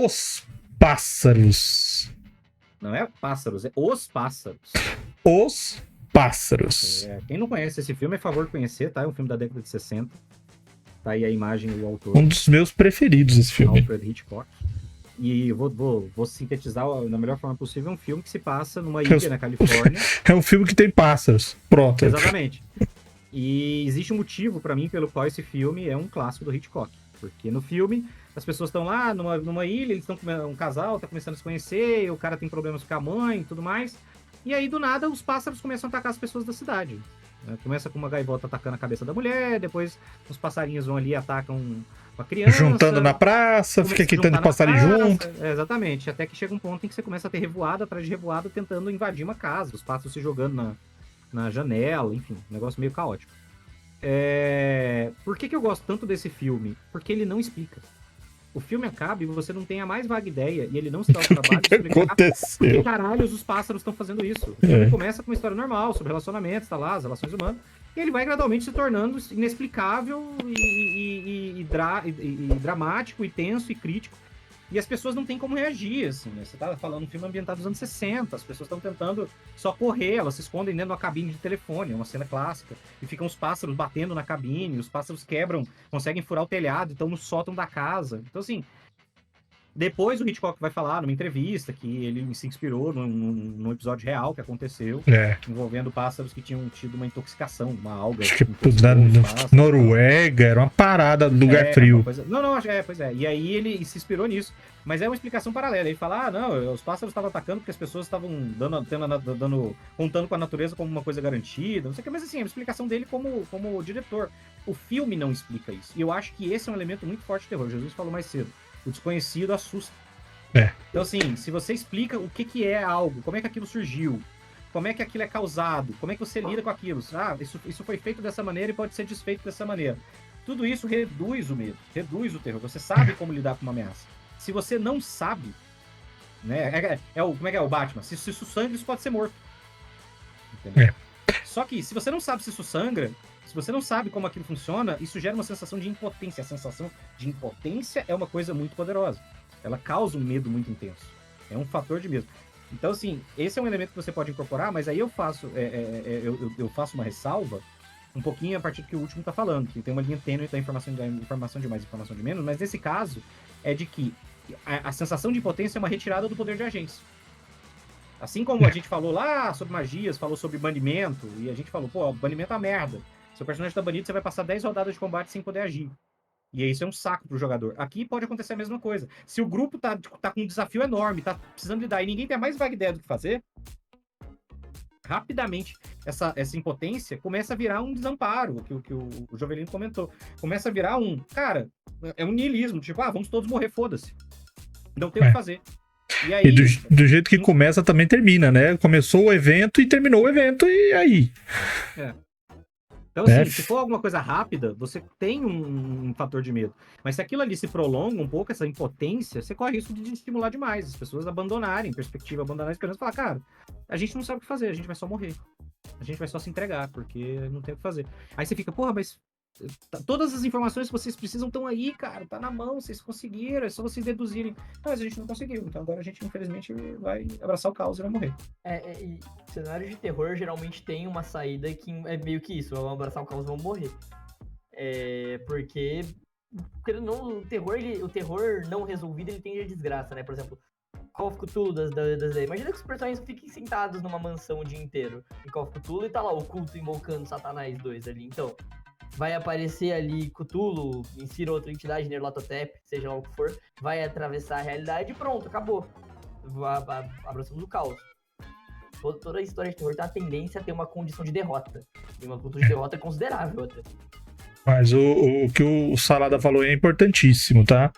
Os Pássaros. Não é Pássaros, é Os Pássaros. Os Pássaros. Quem não conhece esse filme, é favor de conhecer, tá? É um filme da década de 60. Tá aí a imagem e o autor. Um dos meus preferidos, esse filme. Alfred Hitchcock. E eu vou sintetizar da melhor forma possível. É um filme que se passa numa ilha na Califórnia. É um filme que tem pássaros. Pronto. Exatamente. E existe um motivo, pra mim, pelo qual esse filme é um clássico do Hitchcock. Porque no filme, as pessoas estão lá numa ilha, eles estão um casal, tá começando a se conhecer, o cara tem problemas com a mãe e tudo mais. E aí, do nada, os pássaros começam a atacar as pessoas da cidade. Começa com uma gaivota atacando a cabeça da mulher, depois os passarinhos vão ali e atacam uma criança. Juntando na praça, fica quitando de passarinho junto. Exatamente, até que chega um ponto em que você começa a ter revoada atrás de revoada tentando invadir uma casa, os pássaros se jogando na janela, enfim, um negócio meio caótico. Por que eu gosto tanto desse filme? Porque ele não explica. O filme acaba e você não tem a mais vaga ideia, e ele não se dá o trabalho de explicar por que caralhos os pássaros estão fazendo isso. O filme começa com uma história normal, sobre relacionamentos, tá lá, as relações humanas, e ele vai gradualmente se tornando inexplicável e dramático, e tenso, e crítico. E as pessoas não têm como reagir, assim, né? Você tá falando um filme ambientado nos anos 60, as pessoas estão tentando só correr, elas se escondem dentro de uma cabine de telefone, é uma cena clássica, e ficam os pássaros batendo na cabine, os pássaros quebram, conseguem furar o telhado, estão no sótão da casa. Então, assim, depois o Hitchcock vai falar numa entrevista que ele se inspirou num episódio real que aconteceu, envolvendo pássaros que tinham tido uma intoxicação, uma alga. Acho que na Noruega era uma parada do lugar frio. Pois é. E aí ele se inspirou nisso. Mas é uma explicação paralela. Ele fala, não, os pássaros estavam atacando porque as pessoas estavam contando com a natureza como uma coisa garantida, não sei o que, mas assim, é uma explicação dele como diretor. O filme não explica isso. E eu acho que esse é um elemento muito forte de terror. Jesus falou mais cedo. O desconhecido assusta. Então, assim, se você explica o que é algo, como é que aquilo surgiu, como é que aquilo é causado, como é que você lida com aquilo, isso foi feito dessa maneira e pode ser desfeito dessa maneira. Tudo isso reduz o medo, reduz o terror. Você sabe como lidar com uma ameaça. Se você não sabe, né? Como é que é o Batman? Se isso sangra, isso pode ser morto. Entendeu? Só que, se você não sabe se isso sangra, se você não sabe como aquilo funciona, isso gera uma sensação de impotência. A sensação de impotência é uma coisa muito poderosa. Ela causa um medo muito intenso. É um fator de medo. Então, assim, esse é um elemento que você pode incorporar, mas aí eu faço uma ressalva um pouquinho a partir do que o último tá falando, que tem uma linha tênue da informação de mais, informação de menos, mas nesse caso é de que a sensação de impotência é uma retirada do poder de agência. Assim como a gente falou lá sobre magias, falou sobre banimento, e a gente falou, banimento é uma merda. Seu personagem tá banido, você vai passar 10 rodadas de combate sem poder agir. E aí isso é um saco pro jogador. Aqui pode acontecer a mesma coisa. Se o grupo tá com um desafio enorme, tá precisando lidar, e ninguém tem a mais vaga ideia do que fazer, rapidamente essa impotência começa a virar um desamparo, que o Jovelino comentou. Começa a virar é um niilismo, tipo, vamos todos morrer, foda-se. Não tem o que fazer. E aí, do jeito que começa, também termina, né? Começou o evento e terminou o evento, e aí? Então, assim, se for alguma coisa rápida, você tem um fator de medo. Mas se aquilo ali se prolonga um pouco, essa impotência, você corre risco de estimular demais. As pessoas abandonarem perspectiva, abandonarem a esperança e falar, cara, a gente não sabe o que fazer, a gente vai só morrer. A gente vai só se entregar, porque não tem o que fazer. Aí você fica, mas todas as informações que vocês precisam estão aí, cara, tá na mão, vocês conseguiram, é só vocês deduzirem. Mas a gente não conseguiu, então agora a gente, infelizmente, vai abraçar o caos e vai morrer. E cenários de terror geralmente tem uma saída que é meio que isso, vão abraçar o caos e vão morrer. Porque não, o terror não resolvido, ele tende a desgraça, né? Por exemplo, Call of Cthulhu imagina que os personagens fiquem sentados numa mansão o dia inteiro em Call of Cthulhu e tá lá o culto invocando Satanás 2 ali, então vai aparecer ali Cthulhu, insira outra entidade, Nerlatotep, seja lá o que for, vai atravessar a realidade e pronto, acabou. Abraçamos o caos. Toda a história de terror tem a tendência a ter uma condição de derrota. E uma cultura de derrota é considerável até. Mas o que o Salada falou é importantíssimo, tá?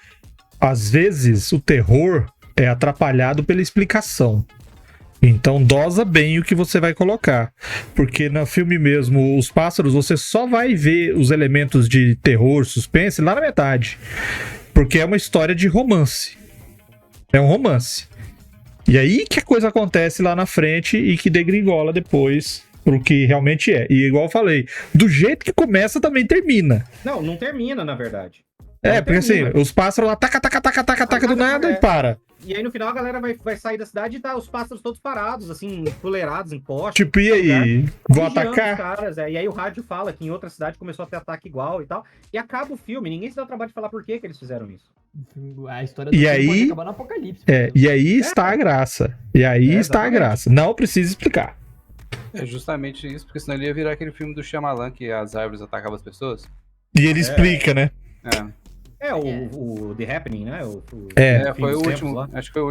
Às vezes o terror é atrapalhado pela explicação. Então dosa bem o que você vai colocar. Porque no filme mesmo, Os Pássaros, você só vai ver os elementos de terror, suspense lá na metade. Porque é uma história de romance. É um romance. E aí que a coisa acontece lá na frente e que degringola depois pro que realmente é. E igual eu falei, do jeito que começa também termina. Não termina, na verdade. É, porque assim, termina. os pássaros lá, taca do nada e para. E aí no final a galera vai sair da cidade e tá os pássaros todos parados, assim, enfileirados em postes. Tipo, e aí? Vão Vigiando os atacar? caras, E aí o rádio fala que em outra cidade começou a ter ataque igual e tal. E acaba o filme, ninguém se dá o trabalho de falar por que eles fizeram isso. A história do E filme pode aí- acabar no apocalipse. É, e aí está a graça. E aí está a exatamente. graça. Não precisa explicar. É justamente isso, porque senão ele ia virar aquele filme do Shyamalan que as árvores atacavam as pessoas. E ele explica, né? O The Happening, né? É. Fim Foi dos o tempos último. lá. Acho que foi o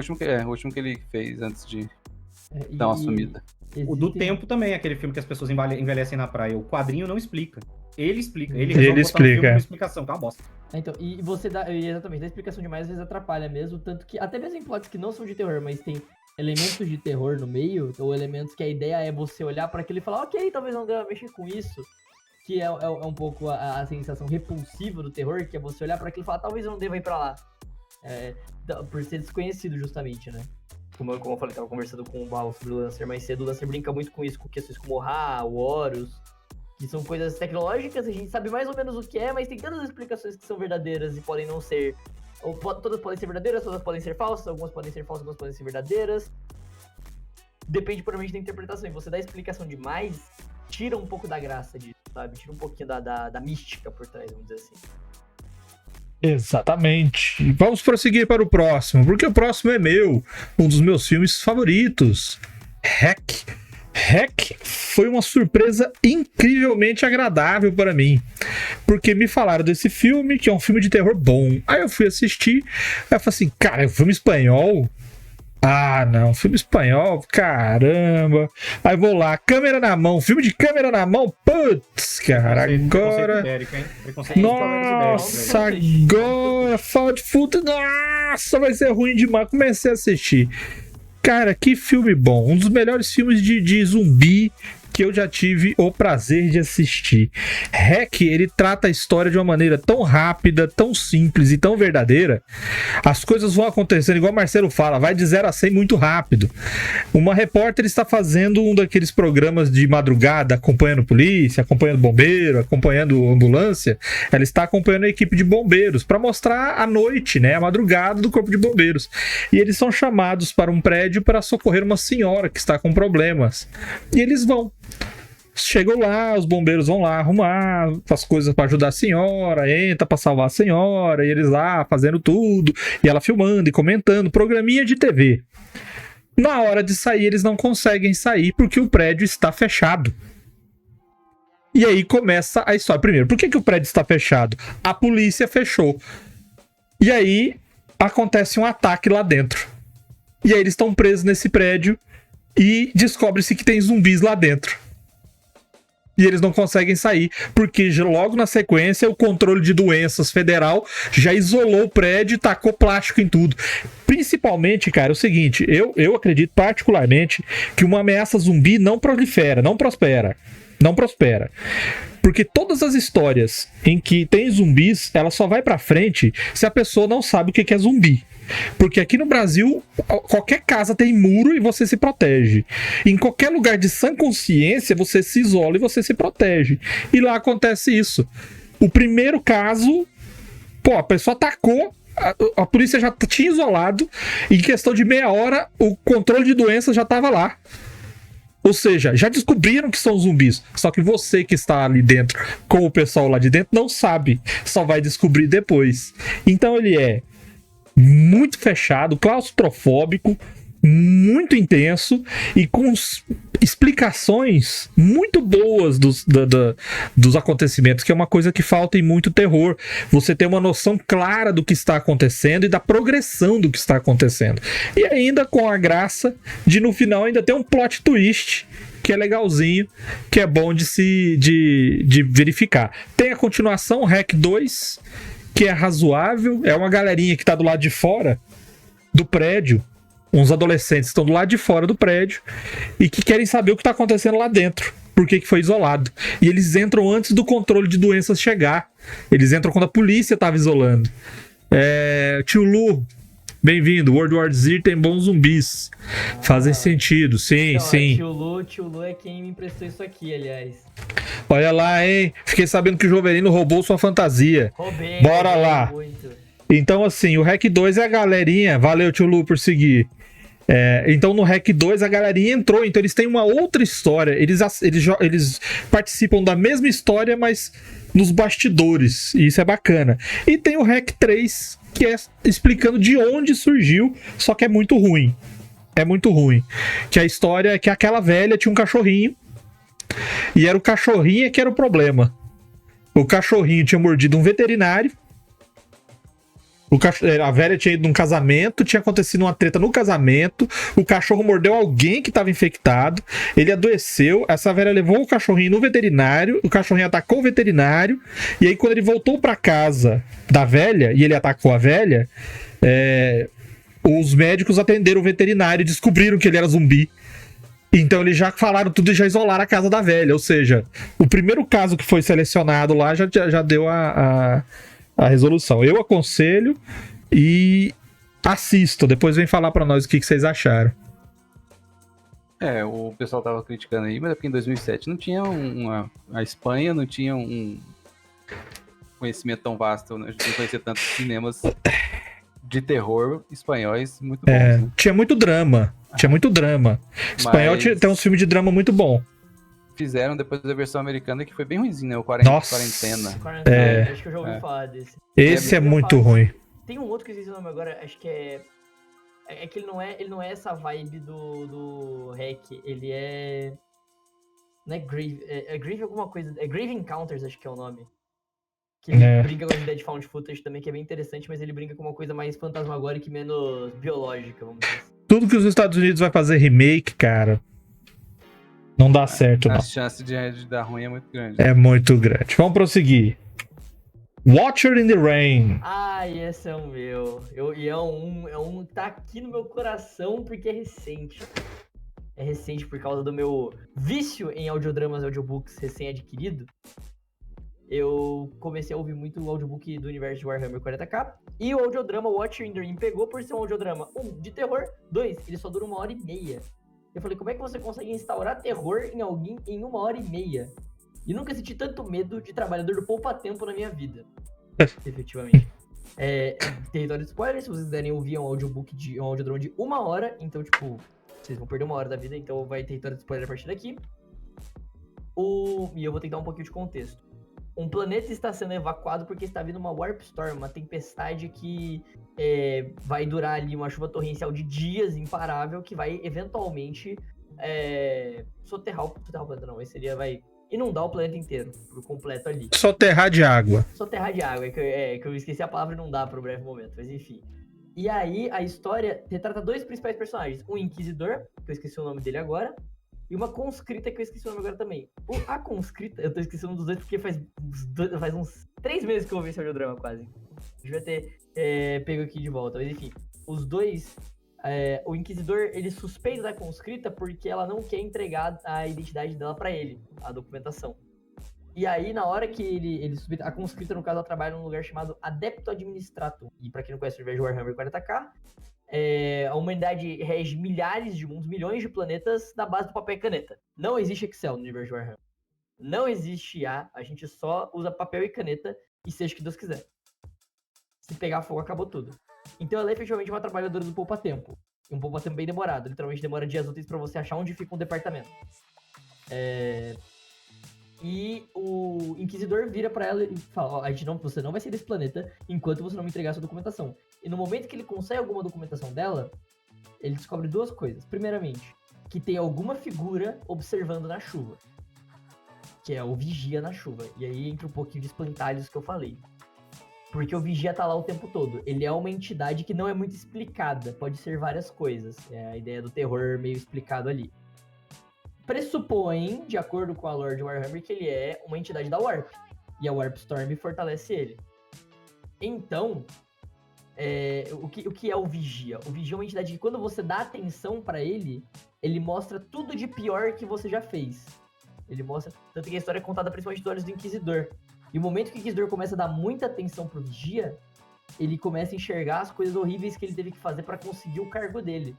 último que ele fez antes de E- dar uma sumida. O do existem- Tempo também, aquele filme que as pessoas envelhecem na praia. O quadrinho não explica. Ele explica. Ele Ele resolve botar no explica, filme é. uma explicação, que é uma bosta. Então, e você dá. Exatamente, dá explicação demais, às vezes atrapalha mesmo. Tanto que, até mesmo em plots que não são de terror, mas tem elementos de terror no meio, ou elementos que a ideia é você olhar para aquilo e falar, ok, talvez não deva mexer com isso. Que é um pouco a sensação repulsiva do terror, que é você olhar para aquilo e falar, talvez eu não deva ir pra lá. Por ser desconhecido, justamente, né? Como eu falei, tava conversando com o Val sobre o Lancer mais cedo. O Lancer brinca muito com isso, com questões como o Ra, o Horus, que são coisas tecnológicas, a gente sabe mais ou menos o que é, mas tem tantas explicações que são verdadeiras e podem não ser. Ou todas podem ser verdadeiras, todas podem ser falsas, algumas podem ser falsas, algumas podem ser verdadeiras. Depende puramente da interpretação. E você dá explicação demais, tira um pouco da graça disso, sabe? Tira um pouquinho da mística por trás, vamos dizer assim. Exatamente. Vamos prosseguir para o próximo, porque o próximo é meu, um dos meus filmes favoritos. Hack. Hack foi uma surpresa incrivelmente agradável para mim, porque me falaram desse filme, que é um filme de terror bom. Aí eu fui assistir, aí eu falei assim, cara, é um filme espanhol? Ah, não, filme espanhol, caramba. Aí vou lá, câmera na mão, filme de câmera na mão, putz, cara, agora... Ibérico, hein? Preconceito de câmeras ibéricas, Nossa, velho. agora Fall de Foot, nossa, vai ser ruim demais. Comecei a assistir. Cara, que filme bom. Um dos melhores filmes de zumbi que eu já tive o prazer de assistir. Hack, ele trata a história de uma maneira tão rápida, tão simples e tão verdadeira. As coisas vão acontecendo, igual o Marcelo fala, vai de 0 a 100 muito rápido. Uma repórter está fazendo um daqueles programas de madrugada, acompanhando polícia, acompanhando bombeiro, acompanhando ambulância. Ela está acompanhando a equipe de bombeiros para mostrar a noite, né, a madrugada do corpo de bombeiros. E eles são chamados para um prédio para socorrer uma senhora que está com problemas. E eles vão. Chegam lá, os bombeiros vão lá arrumar as coisas para ajudar a senhora, entra para salvar a senhora, e eles lá fazendo tudo, e ela filmando e comentando, programinha de TV. Na hora de sair, eles não conseguem sair porque o prédio está fechado. E aí começa a história. Primeiro, por que o prédio está fechado? A polícia fechou. E aí acontece um ataque lá dentro. E aí eles estão presos nesse prédio e descobre-se que tem zumbis lá dentro. E eles não conseguem sair, porque logo na sequência o controle de doenças federal já isolou o prédio e tacou plástico em tudo. Principalmente, cara, é o seguinte, eu acredito particularmente que uma ameaça zumbi não prolifera, não prospera. Não prospera. Porque todas as histórias em que tem zumbis, ela só vai pra frente se a pessoa não sabe o que é zumbi. Porque aqui no Brasil, qualquer casa tem muro e você se protege. Em qualquer lugar de sã consciência, você se isola e você se protege. E lá acontece isso. O primeiro caso, pô, a pessoa atacou, a polícia já tinha isolado, e em questão de meia hora, o controle de doenças já estava lá. Ou seja, já descobriram que são zumbis. Só que você que está ali dentro, com o pessoal lá de dentro, não sabe. Só vai descobrir depois. Então ele é muito fechado, claustrofóbico, muito intenso e com explicações muito boas dos acontecimentos, que é uma coisa que falta em muito terror. Você tem uma noção clara do que está acontecendo e da progressão do que está acontecendo. E ainda com a graça de no final ainda ter um plot twist que é legalzinho, que é bom de verificar. Tem a continuação, Hack 2, que é razoável, é uma galerinha que tá do lado de fora do prédio, uns adolescentes estão do lado de fora do prédio e que querem saber o que tá acontecendo lá dentro, por que foi isolado. E eles entram antes do controle de doenças chegar, eles entram quando a polícia tava isolando. Tio Lu, Bem-vindo. World War Z tem bons zumbis. Fazem sentido, sim, Então, sim. Tio Lu é quem me emprestou isso aqui, aliás. Olha lá, hein? Fiquei sabendo que o Joverino roubou sua fantasia. Roubei. Bora roubei lá. Muito. Então, assim, o Hack 2 é a galerinha. Valeu, tio Lu, por seguir. Então, no Hack 2, a galerinha entrou. Então, eles têm uma outra história. Eles participam da mesma história, mas nos bastidores. E isso é bacana. E tem o Hack 3, que é explicando de onde surgiu, só que é muito ruim. É muito ruim. Que a história é que aquela velha tinha um cachorrinho. E era o cachorrinho que era o problema. O cachorrinho tinha mordido um veterinário. A velha tinha ido num casamento, tinha acontecido uma treta no casamento, o cachorro mordeu alguém que estava infectado, ele adoeceu, essa velha levou o cachorrinho no veterinário, o cachorrinho atacou o veterinário, e aí quando ele voltou para casa da velha, e ele atacou a velha, os médicos atenderam o veterinário e descobriram que ele era zumbi. Então eles já falaram tudo e já isolaram a casa da velha, ou seja, o primeiro caso que foi selecionado lá já deu a resolução. Eu aconselho e assistam. Depois vem falar pra nós o que vocês acharam. O pessoal tava criticando aí, mas é porque em 2007 não tinha a Espanha não tinha um conhecimento tão vasto, né? A gente não conhecia tantos cinemas de terror espanhóis muito bons. Né? Tinha muito drama. Espanhol tem uns filmes de drama muito bom. Fizeram depois da versão americana que foi bem ruimzinho, né? O Quarentena. Acho que eu já ouvi falar desse. Esse é muito ruim. Tem um outro que eu esqueci o nome agora, acho que é que ele não é essa vibe do Hack, ele é... Não é Grave, é Grave alguma coisa, é Grave Encounters, acho que é o nome. Que ele brinca com a ideia de found footage também, que é bem interessante, mas ele brinca com uma coisa mais fantasmagórica e menos biológica, vamos dizer assim. Tudo que os Estados Unidos vai fazer remake, cara, não dá certo, não. A chance de dar ruim é muito grande. É muito grande. Vamos prosseguir. Watcher in the Rain. Esse é o meu. É um que tá aqui no meu coração porque é recente. É recente por causa do meu vício em audiodramas e audiobooks recém-adquirido. Eu comecei a ouvir muito o audiobook do universo de Warhammer 40k. E o audiodrama Watcher in the Rain pegou por ser um audiodrama, 1, de terror, 2, ele só dura 1h30. Eu falei, como é que você consegue instaurar terror em alguém em 1h30? E nunca senti tanto medo de trabalhador do poupa-tempo na minha vida. Efetivamente. Território de spoilers, se vocês quiserem ouvir um audiobook um audiodrama de 1 hora, então, tipo, vocês vão perder 1 hora da vida, então vai território de spoiler a partir daqui. E eu vou tentar um pouquinho de contexto. Um planeta está sendo evacuado porque está vindo uma Warp Storm, uma tempestade que vai durar ali uma chuva torrencial de dias imparável que vai eventualmente soterrar o planeta. Não, esse seria, vai inundar o planeta inteiro, por completo ali. Soterrar de água. Soterrar de água, que eu esqueci a palavra inundar por um breve momento, mas enfim. E aí a história retrata 2 principais personagens, um Inquisidor, que eu esqueci o nome dele agora, e uma conscrita que eu esqueci o nome agora também. A conscrita, eu tô esquecendo um dos dois porque faz uns 3 meses que eu ouvi esse audiodrama quase. Devia ter pego aqui de volta, mas enfim. Os dois, o Inquisidor, ele suspeita da conscrita porque ela não quer entregar a identidade dela pra ele, a documentação. E aí, na hora que ele suspeita, a conscrita, no caso, ela trabalha num lugar chamado Adepto Administratum. E pra quem não conhece o universo de Warhammer 40k, a humanidade rege milhares de mundos, milhões de planetas na base do papel e caneta. Não existe Excel no universo de Warhammer. Não existe IA, a gente só usa papel e caneta e seja o que Deus quiser. Se pegar fogo, acabou tudo. Então ela é efetivamente uma trabalhadora do poupa-tempo. E um poupa-tempo bem demorado. Literalmente demora dias úteis pra você achar onde fica um departamento. E o Inquisidor vira pra ela e fala, você não vai sair desse planeta enquanto você não me entregar sua documentação. E no momento que ele consegue alguma documentação dela, ele descobre 2 coisas. Primeiramente, que tem alguma figura observando na chuva. Que é o Vigia na chuva. E aí entra um pouquinho de espantalhos que eu falei. Porque o Vigia tá lá o tempo todo. Ele é uma entidade que não é muito explicada. Pode ser várias coisas. É a ideia do terror meio explicado ali. Pressupõe, de acordo com a lore de Warhammer, que ele é uma entidade da Warp. E a Warp Storm fortalece ele. Então, o que é o Vigia? O Vigia é uma entidade que quando você dá atenção pra ele, ele mostra tudo de pior que você já fez. Ele mostra, tanto que a história é contada principalmente dos olhos do Inquisidor. E o momento que o Inquisidor começa a dar muita atenção pro Vigia, ele começa a enxergar as coisas horríveis que ele teve que fazer pra conseguir o cargo dele.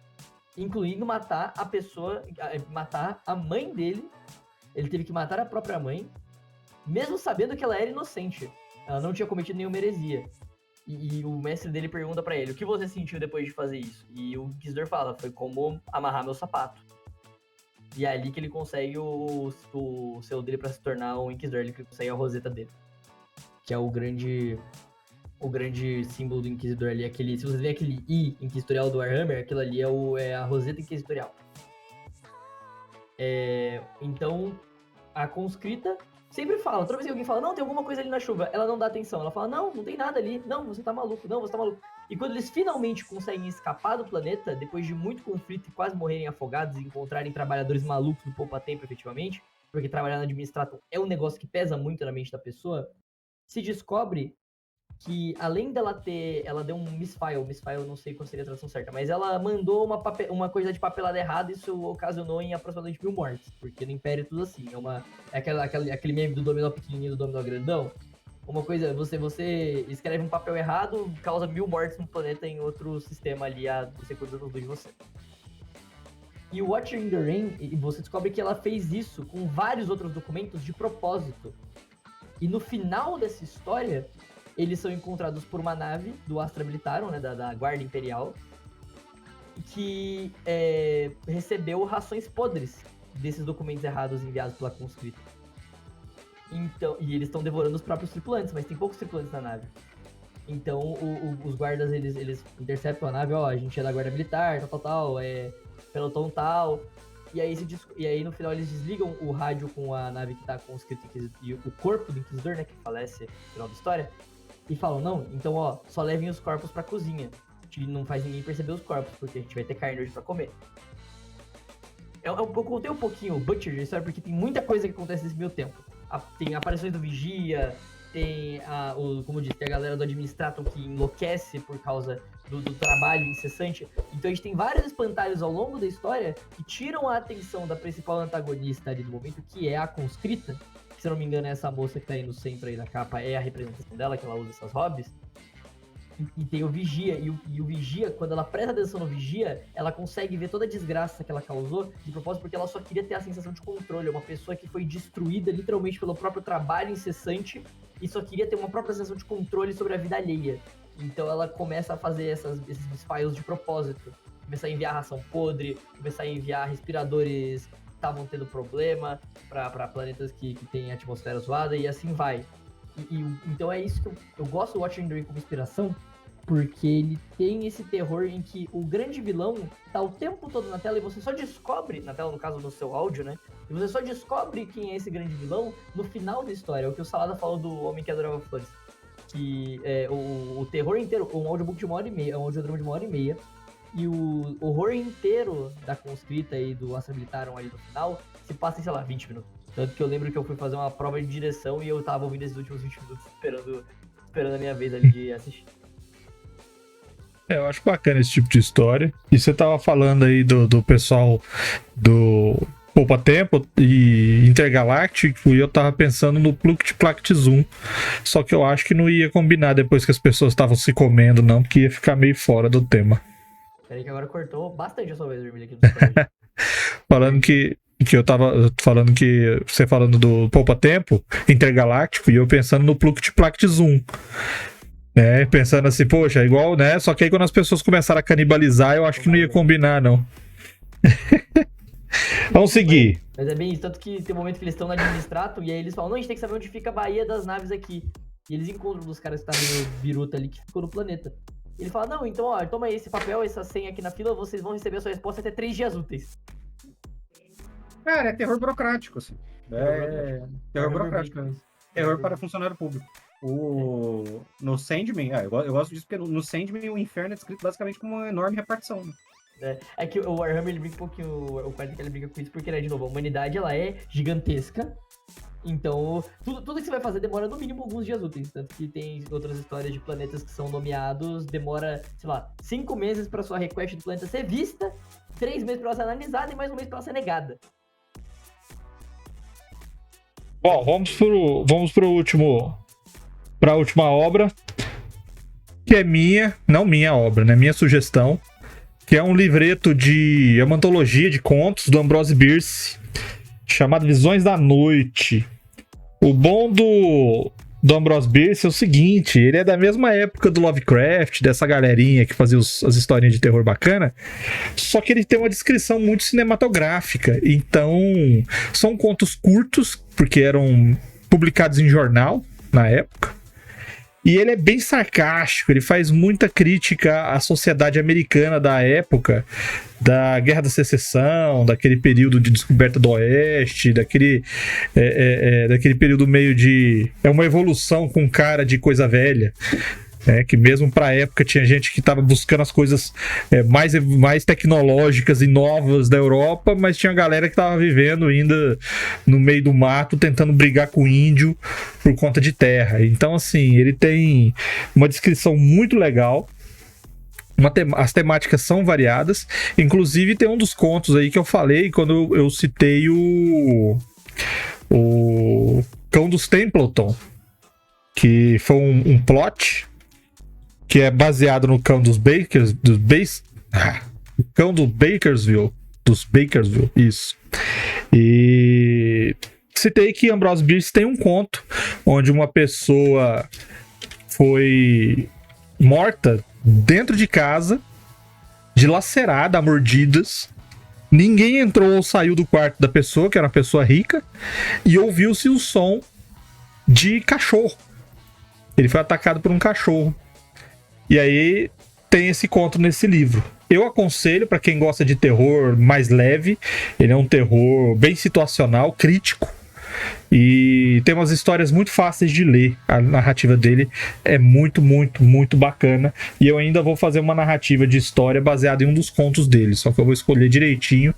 Incluindo matar a pessoa, matar a mãe dele. Ele teve que matar a própria mãe, mesmo sabendo que ela era inocente. Ela não tinha cometido nenhuma heresia. E o mestre dele pergunta pra ele, o que você sentiu depois de fazer isso? E o Inquisidor fala, foi como amarrar meu sapato. E é ali que ele consegue o selo dele pra se tornar um Inquisidor, ele consegue a roseta dele. Que é o grande símbolo do Inquisidor ali, aquele, se você vê aquele I inquisitorial do Warhammer, aquilo ali é a roseta inquisitorial. Então, a conscrita sempre fala, toda vez que alguém fala, não, tem alguma coisa ali na chuva, ela não dá atenção, ela fala, não tem nada ali, não, você tá maluco, não, você tá maluco. E quando eles finalmente conseguem escapar do planeta, depois de muito conflito e quase morrerem afogados e encontrarem trabalhadores malucos do poupa-tempo, efetivamente, porque trabalhar na administração é um negócio que pesa muito na mente da pessoa, se descobre que além dela ela deu um misfile, eu não sei qual seria a tradução certa, mas ela mandou uma coisa de papelada errada e isso ocasionou em aproximadamente 1000 mortes, porque no Império é tudo assim, é aquele meme do dominó pequenininho do dominó grandão, uma coisa, você escreve um papel errado, causa 1000 mortes no planeta em outro sistema ali a segundos anos de você. E o Watcher in the Rain, você descobre que ela fez isso com vários outros documentos de propósito. E no final dessa história, eles são encontrados por uma nave do Astra Militarum, né, da Guarda Imperial, que recebeu rações podres desses documentos errados enviados pela conscrita. Então, e eles estão devorando os próprios tripulantes, mas tem poucos tripulantes na nave. Então, os guardas, eles interceptam a nave, a gente é da Guarda Militar, tal, pelotão tal. E aí, no final, eles desligam o rádio com a nave que tá conscrita e o corpo do Inquisidor, né, que falece no final da história. E falam, não, então, só levem os corpos pra cozinha. A gente não faz ninguém perceber os corpos, porque a gente vai ter carne hoje pra comer. Eu contei um pouquinho o Butcher de história, porque tem muita coisa que acontece nesse meio tempo. Tem aparições do Vigia, tem como eu disse, tem a galera do Administratum que enlouquece por causa do trabalho incessante. Então a gente tem vários espantalhos ao longo da história que tiram a atenção da principal antagonista ali do momento, que é a conscrita. Que, se eu não me engano, é essa moça que tá aí no centro aí da capa, é a representação dela, que ela usa essas hobbies. E tem o Vigia, e o Vigia, quando ela presta atenção no Vigia, ela consegue ver toda a desgraça que ela causou, de propósito, porque ela só queria ter a sensação de controle. É uma pessoa que foi destruída literalmente pelo próprio trabalho incessante e só queria ter uma própria sensação de controle sobre a vida alheia. Então ela começa a fazer esses files de propósito, começar a enviar ração podre, começar a enviar respiradores que estavam tendo problema para planetas que têm atmosfera zoada, e assim vai. Então é isso que eu gosto do Watcher in the Rain como inspiração, porque ele tem esse terror em que o grande vilão tá o tempo todo na tela e você só descobre, na tela no caso no seu áudio, né? E você só descobre quem é esse grande vilão no final da história. É o que o Salada falou do Homem que Adorava Flores. Que o terror inteiro, um audiobook de 1h30, é um audiodrama de 1h30, e o horror inteiro da conscrita e do Astra Militarum ali no final se passa em, sei lá, 20 minutos. Tanto que eu lembro que eu fui fazer uma prova de direção e eu tava ouvindo esses últimos 20 minutos esperando a minha vez ali de assistir. Eu acho bacana esse tipo de história. E você tava falando aí do pessoal do Poupa Tempo e Intergaláctico, e eu tava pensando no Pluct Plact Zoom. Só que eu acho que não ia combinar depois que as pessoas estavam se comendo, não, porque ia ficar meio fora do tema. Peraí que agora cortou bastante a sua vez, Vermelho, aqui no Discord. Falando que eu tava falando que você falando do Poupa Tempo Intergaláctico e eu pensando no Pluct Plact Zoom. Pensando assim, poxa, é igual, né? Só que aí quando as pessoas começaram a canibalizar, eu acho que não ia combinar, não. Vamos seguir. Mas é bem isso, tanto que tem um momento que eles estão na Administratum e aí eles falam, não, a gente tem que saber onde fica a Baía das Naves aqui. E eles encontram um dos caras que tá meio biruta ali, que ficou no planeta. E ele fala, não, então, toma aí esse papel, essa senha aqui na fila, vocês vão receber a sua resposta até 3 dias úteis. Cara, é terror burocrático, assim. Terror burocrático. Terror para funcionário público. No Sandman, eu gosto disso porque no Sandman o inferno é descrito basicamente como uma enorme repartição. Né? É que o Warhammer ele brinca um pouquinho, o Quarto que ele brinca com isso porque, né, de novo, a humanidade ela é gigantesca, então tudo que você vai fazer demora no mínimo alguns dias úteis, tanto que tem outras histórias de planetas que são nomeados, demora, sei lá, 5 meses pra sua request do planeta ser vista, 3 meses pra ela ser analisada e mais um mês pra ela ser negada. Bom, vamos pro último, pra última obra, que é não minha obra, né? Minha sugestão, que é um livreto é uma antologia de contos do Ambrose Bierce, chamado Visões da Noite. O bom do Ambrose Bierce é o seguinte, ele é da mesma época do Lovecraft, dessa galerinha que fazia as historinhas de terror bacana, só que ele tem uma descrição muito cinematográfica. Então, são contos curtos, porque eram publicados em jornal na época. E ele é bem sarcástico, ele faz muita crítica à sociedade americana da época, da Guerra da Secessão, daquele período de descoberta do Oeste, daquele período meio de... É uma evolução com cara de coisa velha. Que mesmo para a época tinha gente que estava buscando as coisas mais tecnológicas e novas da Europa, mas tinha galera que estava vivendo ainda no meio do mato, tentando brigar com o índio por conta de terra. Então, assim, ele tem uma descrição muito legal. As temáticas são variadas. Inclusive, tem um dos contos aí que eu falei quando eu citei o Cão dos Templeton, que foi um plot que é baseado no Cão dos o Cão do Bakersville, isso. E citei que Ambrose Bierce tem um conto onde uma pessoa foi morta dentro de casa, dilacerada a mordidas. Ninguém entrou ou saiu do quarto da pessoa, que era uma pessoa rica, e ouviu-se o som de cachorro. Ele foi atacado por um cachorro. E aí tem esse conto nesse livro. Eu aconselho para quem gosta de terror mais leve. Ele é um terror bem situacional, crítico. E tem umas histórias muito fáceis de ler. A narrativa dele é muito, muito, muito bacana. E eu ainda vou fazer uma narrativa de história baseada em um dos contos dele. Só que eu vou escolher direitinho,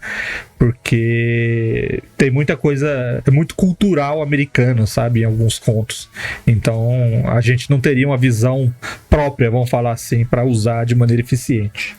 porque tem muita coisa, é muito cultural americano, sabe? Em alguns contos. Então a gente não teria uma visão própria, vamos falar assim, para usar de maneira eficiente.